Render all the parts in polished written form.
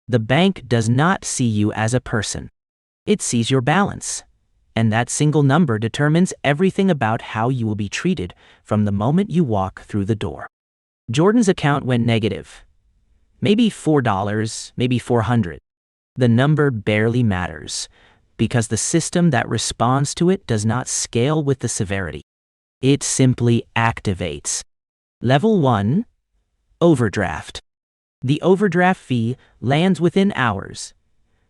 The bank does not see you as a person. It sees your balance. And that single number determines everything about how you will be treated from the moment you walk through the door. Jordan's account went negative. Maybe $4, maybe $400. The number barely matters, because the system that responds to it does not scale with the severity. It simply activates. Level 1, overdraft. The overdraft fee lands within hours.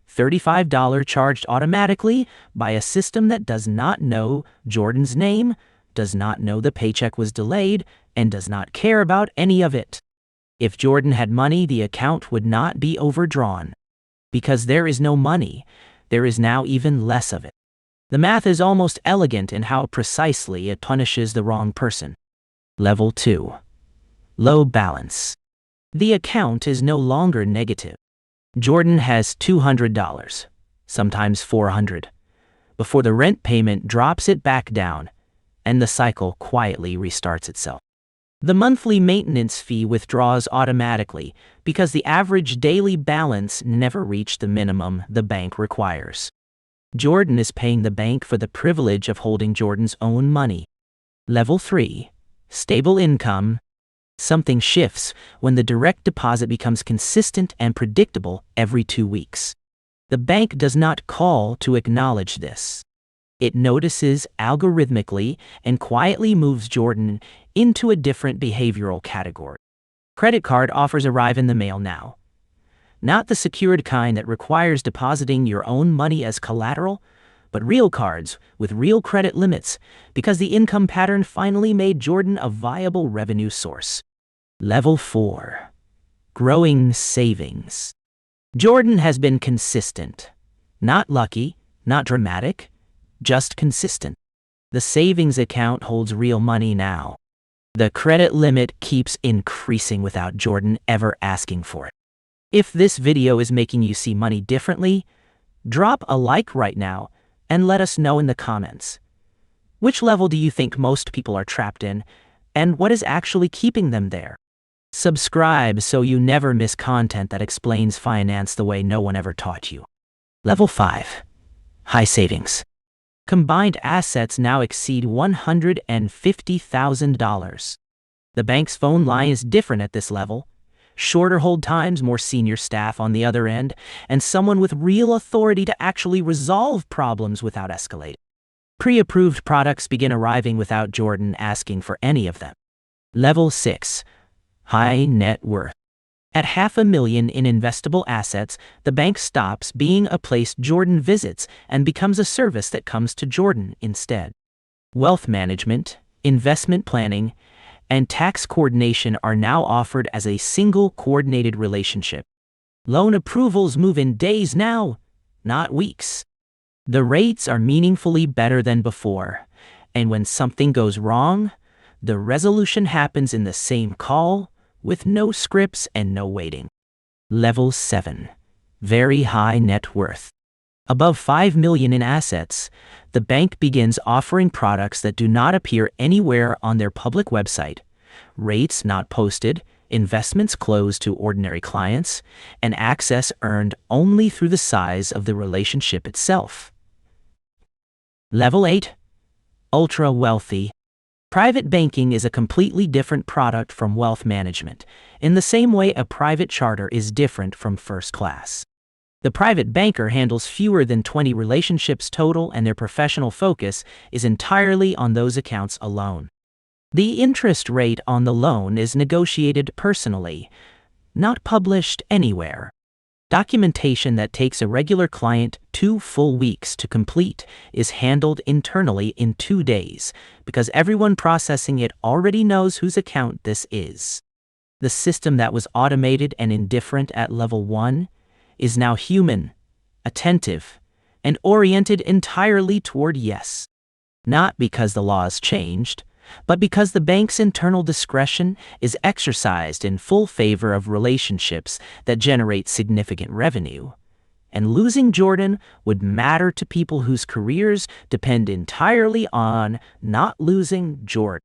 $35 charged automatically by a system that does not know Jordan's name, does not know the paycheck was delayed, and does not care about any of it. If Jordan had money, the account would not be overdrawn. Because there is no money, there is now even less of it. The math is almost elegant in how precisely it punishes the wrong person. Level 2. Low balance. The account is no longer negative. Jordan has $200, sometimes $400, before the rent payment drops it back down, and the cycle quietly restarts itself. The monthly maintenance fee withdraws automatically because the average daily balance never reached the minimum the bank requires. Jordan is paying the bank for the privilege of holding Jordan's own money. Level 3. Stable income. Something shifts when the direct deposit becomes consistent and predictable every 2 weeks. The bank does not call to acknowledge this. It notices algorithmically and quietly moves Jordan into a different behavioral category. Credit card offers arrive in the mail now. Not the secured kind that requires depositing your own money as collateral, but real cards with real credit limits because the income pattern finally made Jordan a viable revenue source. Level 4. Growing savings. Jordan has been consistent. Not lucky, not dramatic, just consistent. The savings account holds real money now. The credit limit keeps increasing without Jordan ever asking for it. If this video is making you see money differently, drop a like right now and let us know in the comments. Which level do you think most people are trapped in, and what is actually keeping them there? Subscribe so you never miss content that explains finance the way no one ever taught you. Level 5. High savings. Combined assets now exceed $150,000. The bank's phone line is different at this level. Shorter hold times, more senior staff on the other end, and someone with real authority to actually resolve problems without escalating. Pre-approved products begin arriving without Jordan asking for any of them. Level 6. High net worth. At $500,000 in investable assets, the bank stops being a place Jordan visits and becomes a service that comes to Jordan instead. Wealth management, investment planning, and tax coordination are now offered as a single coordinated relationship. Loan approvals move in days now, not weeks. The rates are meaningfully better than before, and when something goes wrong, the resolution happens in the same call, with no scripts and no waiting. Level 7. Very high net worth. Above $5 million in assets, the bank begins offering products that do not appear anywhere on their public website, rates not posted, investments closed to ordinary clients, and access earned only through the size of the relationship itself. Level 8. Ultra wealthy. Private banking is a completely different product from wealth management, in the same way a private charter is different from first class. The private banker handles fewer than 20 relationships total, and their professional focus is entirely on those accounts alone. The interest rate on the loan is negotiated personally, not published anywhere. Documentation that takes a regular client 2 full weeks to complete is handled internally in 2 days because everyone processing it already knows whose account this is. The system that was automated and indifferent at level 1 is now human, attentive, and oriented entirely toward yes. Not because the laws changed, but because the bank's internal discretion is exercised in full favor of relationships that generate significant revenue. And losing Jordan would matter to people whose careers depend entirely on not losing Jordan.